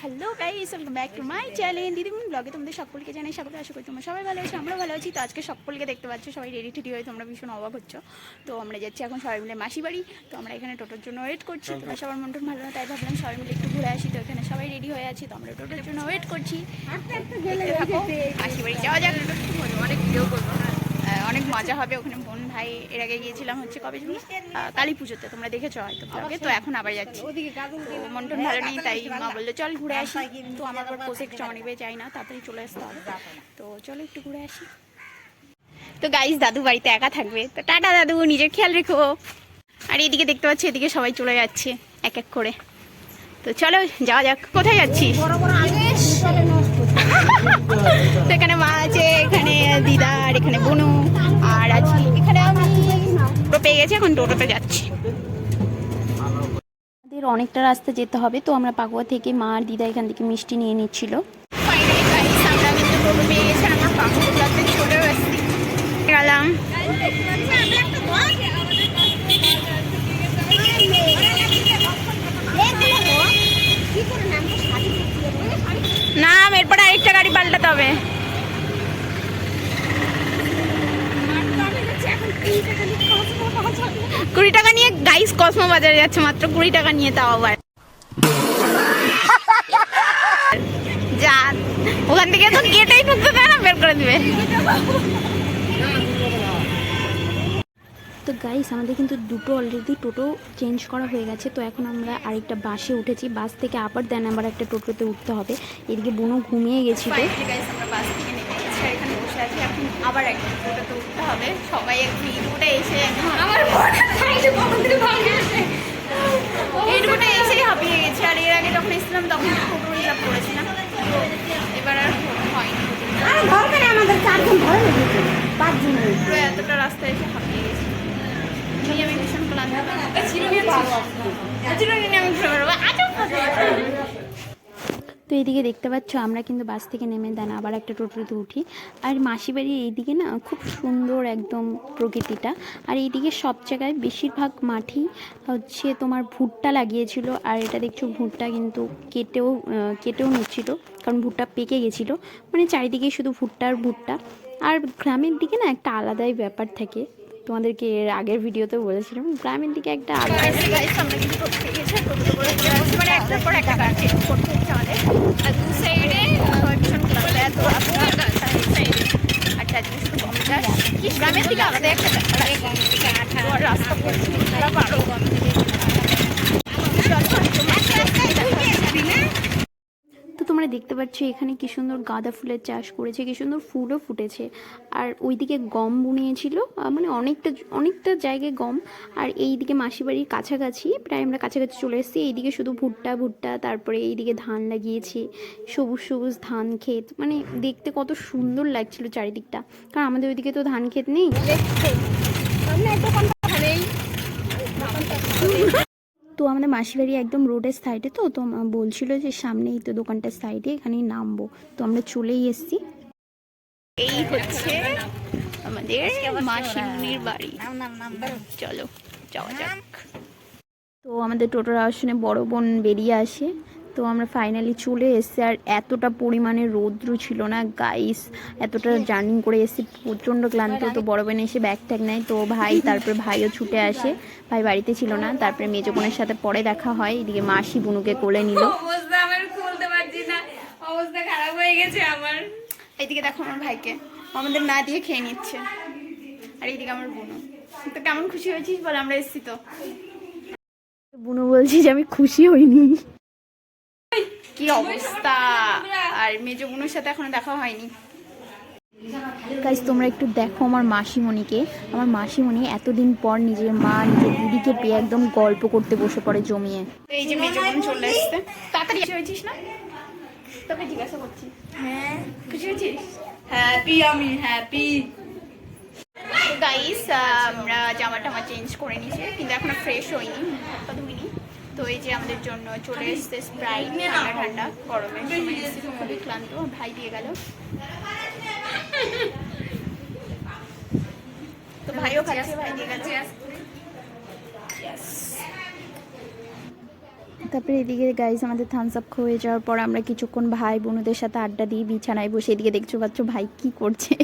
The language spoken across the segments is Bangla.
Hello guys, welcome back to my channel দিদিমন ব্লগে তোমাদের সকলকে জানাই স্বাগত। আশা করি তোমরা সবাই ভালো আছো, আমরা ভালো আছি। তো আজকে সকলকে দেখতে পাচ্ছ সবাই রেডি টেডি হয়ে তোমরা ভীষণ অবাক হচ্ছ। তো আমরা যাচ্ছি এখন সবাই মিলে মাসি বাড়ি। তো আমরা এখানে টোটোর জন্য ওয়েট করছি। তোমরা সবার মন টন ভালো না, তাই ভাবলাম সবাই মিলে একটু ঘুরে আসি। তো এখানে সবাই রেডি হয়ে আছি, তো আমরা টোটোর জন্য ওয়েট করছি। মাসি বাড়ি যাওয়া যাক, অনেক ভিডিও করবো, অনেক মজা হবে ওখানে। বোন ভাই এর আগে গিয়েছিলাম হচ্ছে কবে জানি কালী পুজোতে, তোমরা দেখেছো হয়তো ব্লগে। তো এখন আবার যাচ্ছি, তো মন টন ভালো নেই, তাই মা বললো চল ঘুরে আসি। তো আমার আবার পোষে জমা নিবে চাই না, তাড়াতাড়ি চলে আসতে হবে। তো চলো একটু ঘুরে আসি। তো গাইস, দাদু বাড়িতে একা থাকবে, তো টাটা দাদু, নিজের খেয়াল রেখো। আর এদিকে দেখতে পাচ্ছি এদিকে সবাই চলে যাচ্ছে এক এক করে। তো চলো যাওয়া যাক। কোথায় যাচ্ছি? তো এখানে মা আছে, এখানে দিদা, আর এখানে বনু, আর আছি এখানে আমি। টোটো পেয়ে গেছি, এখন টোটোতে যাচ্ছি। আমাদের অনেকটা রাস্তা যেতে হবে, তো আমরা পাকুয়া থেকে মা আর দিদা এখান থেকে মিষ্টি নিয়ে নিচ্ছিল। আমরা কিন্তু টোটো পেয়ে গেছি, আমরা পাকুয়াতে চলে আসছি গেলাম। নাম এরপরে আরেকটা গাড়ি পাল্টাতে হবে। 20 টাকা নিয়ে গাইস কসমো বাজারে যাচ্ছে, মাত্র 20 টাকা নিয়ে, তাও আবার যা ওখান থেকে তো গেটেই ঢুকতে দেয় না, বের করে দিবে। তো গাইস, আমাদের কিন্তু দুটো অলরেডি টোটো চেঞ্জ করা হয়ে গেছে। তো এখন আমরা আরেকটা বাসে উঠেছি, বাস থেকে আবার দেন আবার একটা টোটোতে উঠতে হবে। এদিকে বোনও ঘুমিয়ে গেছিল। আমরা বাস থেকে নেমে গেছি, এখানে বসে আছি। এখন আবার একটা টোটোতে উঠতে হবে। সবাই একটু ইটুটে এসে আমার ইটুটে এসেই হাঁপিয়ে গেছি। আর এর আগে যখন এসেছিলাম তখন টোটো রিজার্ভ করেছিলাম, এবার আর হয়নি। আমাদের 4 জন ধরে লেগেছে, 5 জন এতটা রাস্তায় এসে হাঁপিয়ে গেছি। আমি ভীষণ ক্লান্ত। তো এইদিকে দেখতে পাচ্ছ আমরা কিন্তু বাস থেকে নেমে দেন আবার একটা টোটোতে উঠি। আর মাসি বাড়ির এইদিকে না খুব সুন্দর একদম প্রকৃতিটা। আর এইদিকে সব জায়গায় বেশিরভাগ মাঠই হচ্ছে তোমার ভুট্টা লাগিয়েছিল। আর এটা দেখছো ভুট্টা কিন্তু কেটেও নিচ্ছিল, কারণ ভুট্টা পেকে গেছিলো। মানে চারিদিকে শুধু ভুট্টা আর ভুট্টা। আর গ্রামের দিকে না একটা আলাদাই ব্যাপার থাকে, তোমাদেরকে এর আগের ভিডিওতে বলেছিলাম, গ্রামের দিকে একটা আলাদা। গ্রামের দিকে আলাদা একটা রাস্তা তো তোমরা দেখতে পাচ্ছ এখানে কি সুন্দর গাঁদা ফুলের চাষ করেছে, কি সুন্দর ফুলও ফুটেছে। আর ওইদিকে গম বুনিয়েছিল, মানে অনেকটা জায়গায় গম। আর এইদিকে মাসি বাড়ির কাছাকাছি, প্রায় আমরা কাছাকাছি চলে এসেছি। এইদিকে শুধু ভুট্টা, তারপরে এইদিকে ধান লাগিয়েছে, সবুজ সবুজ ধান ক্ষেত। মানে দেখতে কত সুন্দর লাগছিল চারিদিকটা, কারণ আমাদের ওইদিকে তো ধান ক্ষেত নেই। তো আমাদের মাসি বাড়ি একদম রোডের সাইডে, তো বলছিল যে সামনেই তো দোকানটার সাইডে, এখানেই নামবো। তো আমরা চলেই এসেছি। এই হচ্ছে আমাদের মাসিমণির বাড়ি, চলো যাওয়া যাক। তো আমাদের টোটোর আসনে বড় বোন বেরিয়ে আসে। তো আমরা ফাইনালি চলে এসেছি। আর এতটা পরিমাণে রৌদ্র ছিল না গাইস, এতটা জার্নি করে এসেছি, প্রচণ্ড ক্লান্ত। তো বড় বোন এসে ব্যাগ ট্যাগ নেয়, তো তারপরে ভাইও ছুটে আসে। ভাই বাড়িতে ছিল না, তারপরে মেজো বোনের সাথে পরে দেখা হয়। এদিকে মাসি বুনুকে কোলে নিল। অবস্থা খারাপ হয়ে গেছে আমার। এইদিকে দেখো আমার ভাইকে আমাদের না দিয়ে খেয়ে নিচ্ছে। আর এইদিকে আমার বুনু। তো কেমন খুশি হয়েছিস বল, আমরা এসেছি তো। বুনু বলছি যে আমি খুশি হইনি। কি অবস্থা। আর মেজো বোনের সাথে এখনো দেখা হয়নি। গাইস, তোমরা একটু দেখো আমার মাসিমণিকে। আমার মাসিমণি এতদিন পর নিজের মা নিজের দিদিকে পেয়ে একদম গল্প করতে বসে পড়ে জমিয়ে। এই যে মেজো বোন চলে এসছে। তাড়াতাড়ি হয়েছিস না, তোকে জিজ্ঞাসা করছি। হ্যাঁ খুশি হয়েছিস? হ্যাপি, আমি হ্যাপি। তো গাইস, আমরা জামা টামা চেঞ্জ করে নিয়েছি, কিন্তু এখনো ফ্রেশ হইনি, হাতটা ধুইনি। তো এই যে আমাদের জন্য চলে এসছে স্প্রাইট, ঠান্ডা ঠান্ডা গরমে খুবই ক্লান্ত। ভাই দিয়ে গেল, তো ভাইও খাচ্ছে, ভাই দিয়ে গেল। তারপরে এদিকে গাইস আমাদের থামস আপ হয়ে যাওয়ার পর আমরা কিছুক্ষণ ভাই বোনদের সাথে আড্ডা দিয়ে বিছানায় বসে এদিকে দেখছো পাচ্ছ ভাই কি করছে।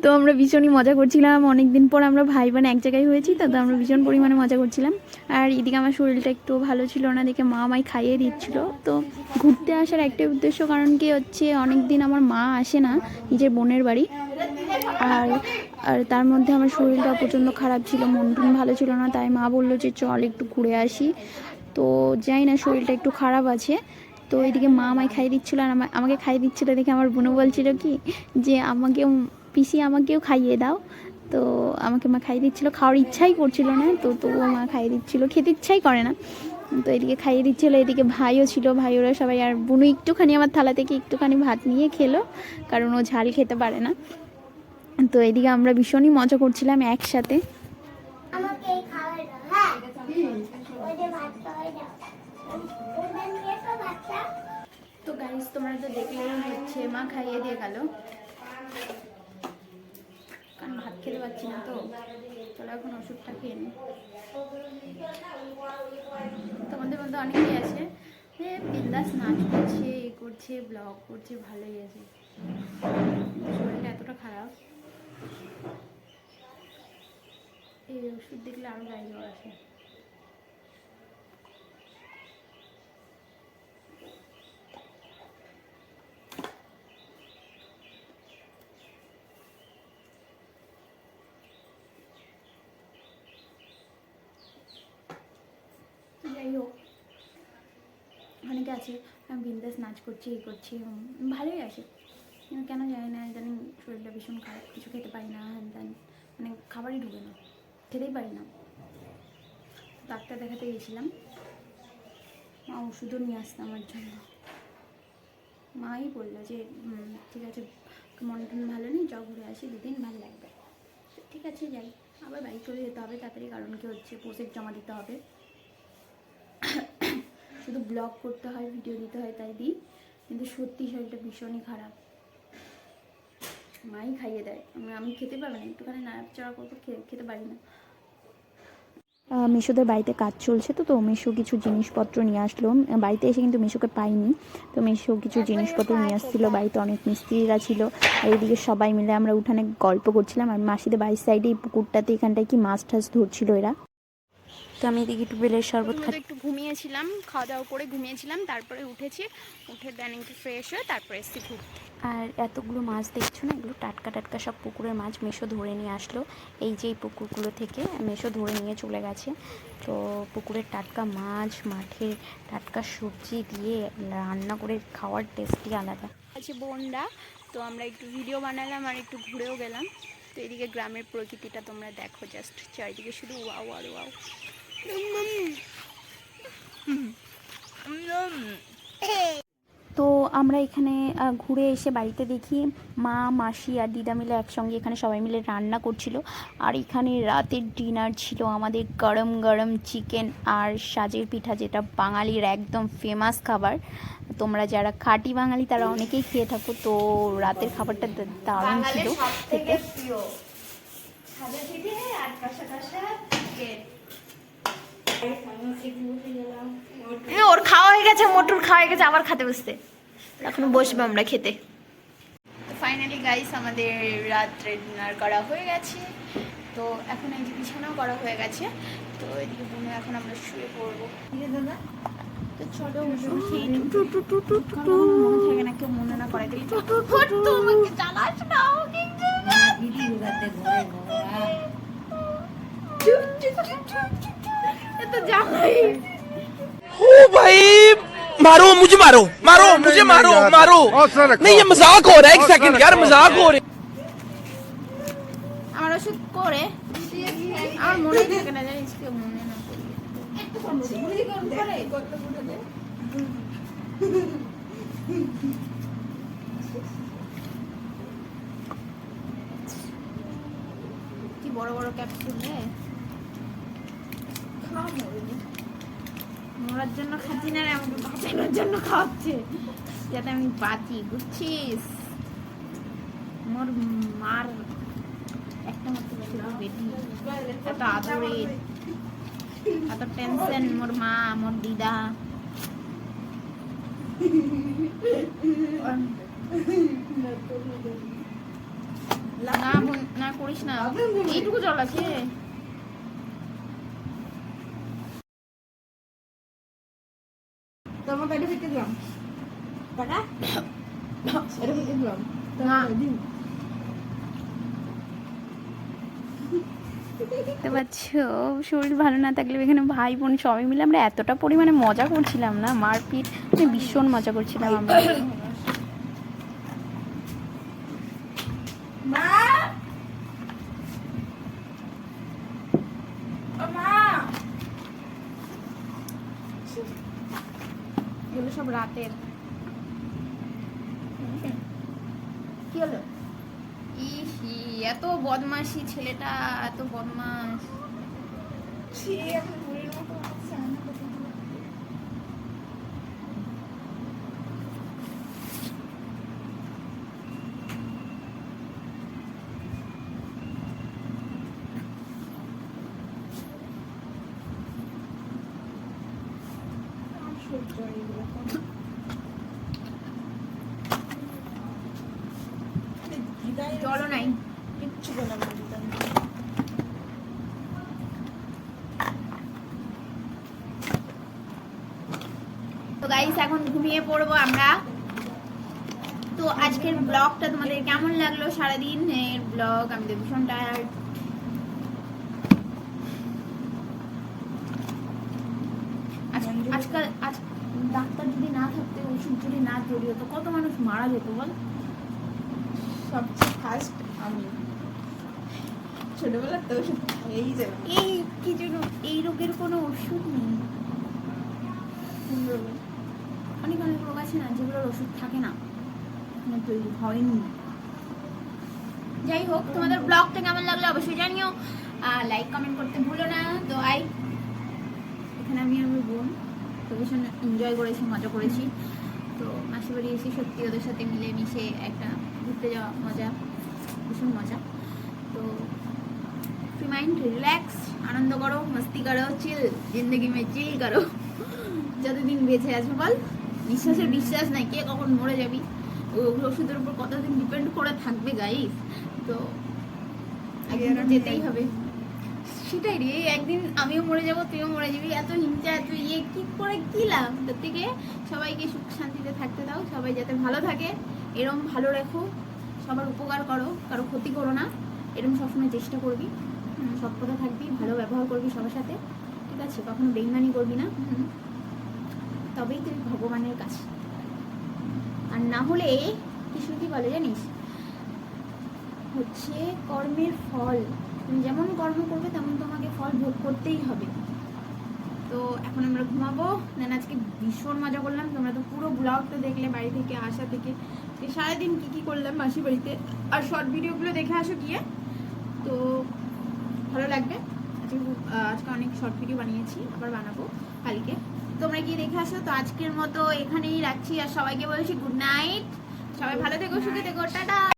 তো আমরা ভীষণই মজা করছিলাম, অনেকদিন পর আমরা ভাই বোন এক জায়গায় হয়েছি, তো আমরা ভীষণ পরিমাণে মজা করছিলাম। আর এদিকে আমার শরীরটা একটু ভালো ছিল না দেখে মা আমায় খাইয়ে দিচ্ছিল। তো ঘুরতে আসার একটাই উদ্দেশ্য, কারণ কি হচ্ছে অনেক দিন আমার মা আসে না নিজের বোনের বাড়ি, আর আর তার মধ্যে আমার শরীরটা প্রচণ্ড খারাপ ছিল, মন টন ভালো ছিল না, তাই মা বললো যে চল একটু ঘুরে আসি। তো যাই না, শরীরটা একটু খারাপ আছে। তো এইদিকে মা আমায় খাইয়ে দিচ্ছিলো, আর আমাকে খাইয়ে দিচ্ছিলো দেখে আমার বোনও বলছিল কি যে আমাকেও পিসি আমাকেও খাইয়ে দাও। তো আমাকে মা খাইয়ে দিচ্ছিলো, খাওয়ার ইচ্ছাই করছিল না, তো তবুও মা খাইয়ে দিচ্ছিলো, খেতে ইচ্ছাই করে না। তো এদিকে খাইয়ে দিচ্ছিলো, এদিকে ভাইও ছিল, ভাই ওরা সবাই, আর বোনও একটুখানি আমার থালা থেকে একটুখানি ভাত নিয়ে খেলো, কারণ ও ঝাল খেতে পারে না। তো এদিকে আমরা ভীষণই মজা করছিলাম একসাথে। তো গাইস তোমরা তো দেখলেই হচ্ছে মা খাইয়ে দিয়ে গেল, কারণ ভাত খেতে পারছি না। তো চলো এখন ওষুধটা খেয়ে নিই। তোমাদের মধ্যে অনেকেই আছে বিন্দাস নাচ করছে, এ করছে, ব্লগ করছে, ভালোই আছে, শরীরটা এতটা খারাপ, এই ওষুধ দেখলে আরো গায়ে জ্বর আসে। যাই হোক, অনেকে আছে বিন্দাস নাচ করছি, এই করছি, ভালোই আছে, কিন্তু কেন জানি না ইদানিং শরীরটা ভীষণ খারাপ, কিছু খেতে পারি না, হ্যান ত্যান, মানে খাবারই ঢুকে না, খেতেই পারি না। ডাক্তার দেখাতে গেছিলাম, মা ওষুধও নিয়ে আসতে আমার জন্য, মাই বললো যে ঠিক আছে মন টন ভালো নেই, চ ঘুরে আসি, 2 দিন ভালো লাগবে। ঠিক আছে যাই, আবার বাড়ি চলে যেতে হবে তাড়াতাড়ি, কারণ কি হচ্ছে প্রজেক্ট জমা দিতে হবে, শুধু ব্লগ করতে হয়, ভিডিও দিতে হয়, তাই দিই, কিন্তু সত্যি শরীরটা ভীষণই খারাপ। মাই খাইয়ে দেয়, আমি খেতে পারবো না, একটুখানি নাড়াচাড়া করবো, খেতে পারি না। মিশোদের বাড়িতে কাজ চলছে, তো মিশো কিছু জিনিসপত্র নিয়ে আসলো, বাড়িতে এসে কিন্তু মিশোকে পাইনি, তো মিশো কিছু জিনিসপত্র নিয়ে আসছিলো, বাড়িতে অনেক মিস্ত্রিরা ছিল, আর এইদিকে সবাই মিলে আমরা উঠানে গল্প করছিলাম, আর মাসিদের বাড়ির সাইডে এই পুকুরটাতে এখানটায় কি মাছ টাছ ধরছিল এরা। তো আমি এদিকে একটু বেলের শরবত খাই, একটু ঘুমিয়েছিলাম, খাওয়া দাওয়া করে ঘুমিয়েছিলাম, তারপরে উঠেছি, উঠে দেন একটু ফ্রেশ হয়ে তারপরে এসেছি ঘুরতে। আর এতগুলো মাছ দেখছো না, এগুলো টাটকা টাটকা সব পুকুরের মাছ মেশো ধরে নিয়ে আসলো, এই যে এই পুকুরগুলো থেকে মেশো ধরে নিয়ে চলে গেছে। তো পুকুরের টাটকা মাছ, মাঠের টাটকা সবজি দিয়ে রান্না করে খাওয়ার টেস্টই আলাদা আছে বোনরা। তো আমরা একটু ভিডিও বানালাম আর একটু ঘুরেও গেলাম। তো এদিকে গ্রামের প্রকৃতিটা তোমরা দেখো, জাস্ট চারিদিকে শুধু ওয়াও আর ওয়াও। তো আমরা এখানে ঘুরে এসে বাড়িতে দেখি মা, মাসি আর দিদা মিলে একসঙ্গে এখানে সবাই মিলে রান্না করছিল, আর এখানে রাতের ডিনার ছিল আমাদের গরম গরম চিকেন আর সাজের পিঠা, যেটা বাঙালির একদম ফেমাস খাবার। তোমরা যারা খাঁটি বাঙালি তারা অনেকেই খেয়ে থাকো, তো রাতের খাবারটা দারুণ ছিল খেতে। ওর খাওয়া হয়ে গেছে, মোটুর খাওয়া হয়ে গেছে, আবার খেতে বসতে, এখন বসবো আমরা খেতে। তো ফাইনালি গাইস আমাদের রাত্রে ডিনার করা হয়ে গেছে, তো এখন এই যে বিছানাও করা হয়ে গেছে, তো এদিকে বোনে এখন আমরা শুয়ে পড়বো। তো চলো মনে থাকে না, কেউ মনে না করে দিলে জ্বালাস না, ओ भाई मारो मुझे, मारो मारो मुझे, मारो मारो, नहीं ये मजाक हो रहा है, एक सेकंड यार मजाक हो रहा है। আমার ওষুধ করে আমার মনে থাকে না, জানিস কেউ মনে না কি বড় বড় ক্যাপসুল নেয়, মরার জন্য খাচ্ছি না রে, আমাকে বাঁচানোর জন্য খাওয়াচ্ছে যাতে আমি বাঁচি, বুঝছিস? মোর মার একটা মাত্র বেটি, এত আদরের, এত টেনশন মোর মা, মোর দিদা, না না করিস না, এইটুকু জল আছে। তোমার কাছে ফেটে দিলাম টাকা, এটা ফেটে দিলাম না দেখতে পাচ্ছ, শরীর ভালো না থাকলে এখানে ভাই বোন সবাই মিলে আমরা এতটা পরিমাণে মজা করছিলাম না, মারপিট মানে ভীষণ মজা করছিলাম আমরা। মা ও মা, এগুলো সব রাতের। কি হলো? ইসি এত বদমাশি ছেলেটা, এত বদমাশ। ছি আমি বুড়ির মতো লাগছে আমার কাছে। আমার সহ্য হয় এগুলো। হৃদয় জলও নাই। কিচ্ছু বলে না হৃদয়। তো গাইস এখন ঘুমিয়ে পড়বো আমরা। তো আজকের ব্লগটা তোমাদের কেমন লাগলো? সারাদিন এর ব্লগ, আমি তো ভীষণ টায়ার্ড। আজকাল ডাক্তার যদি না থাকতে, ওষুধ যদি না তৈরি হতো, কত মানুষ মারা যেত বল। সবচেয়ে ফার্স্ট আমি ছোটবেলা তো ওষুধ খেয়েই যাবে। এই কি জন্য এই রোগের কোনো ওষুধ নেই। অনেক অনেক রোগ আছে না যেগুলোর ওষুধ থাকে না, মানে তৈরি হয়নি। যাই হোক, তোমাদের ব্লগটা কেমন লাগলো অবশ্যই জানিও, লাইক কমেন্ট করতে ভুলো না। তো এখানে আমি আর আমার বোন তো ভীষণ এনজয় করেছি, মজা করেছি। তো মাসি বাড়ি এসে সত্যি ওদের সাথে মিলে মিশে একটা ঘুরতে যাওয়া মজা, ভীষণ মজা। তো ফ্রি মাইন্ড, রিল্যাক্স, আনন্দ করো, মস্তি করো, চিল জিন্দগি মে চিল করো যতদিন বেঁচে আছো। বল, নিঃশ্বাসের বিশ্বাস নাই, কে কখন মরে যাবি, ওগুলো ওষুধের উপর কতদিন ডিপেন্ড করে থাকবে গাইস। তো একদিন তো যেতেই হবে। সেটাই রে, একদিন আমিও মরে যাবো, তুইও মরে যাবি। এত হিংসা, এত কি করে কি লাভ? তার থেকে সবাইকে সুখ শান্তিতে থাকতে দাও, সবাই যাতে ভালো থাকে, এরম ভালো রেখো, সবার উপকার করো, কারো ক্ষতি করো না, এরকম সবসময় চেষ্টা করবি, সব কথা থাকবি, ভালো ব্যবহার করবি সবার সাথে, ঠিক আছে? কখনো বেইমানি করবি না, তবেই তুই ভগবানের কাছে। আর না হলে কিছু কি বলে জানিস, হচ্ছে কর্মের ফল, তুমি যেমন কর্ম করবে তেমন তোমাকে ফল ভোগ করতেই হবে। তো এখন আমরা ঘুমাবো। দেন আজকে ভীষণ মজা করলাম, তোমরা তো পুরো ব্লগটা দেখলে, বাড়ি থেকে আসা থেকে সারাদিন কি কি করলাম মাসি বাড়িতে, আর শর্ট ভিডিওগুলো দেখে আসো গিয়ে, তো ভালো লাগবে। আজকে অনেক শর্ট ভিডিও বানিয়েছি, আবার বানাবো কালকে, তোমরা গিয়ে দেখে আসো। তো আজকের মতো এখানেই রাখছি, আর সবাইকে বলছি গুড নাইট, সবাই ভালো থেকো, সুখে থেকো, টাটা।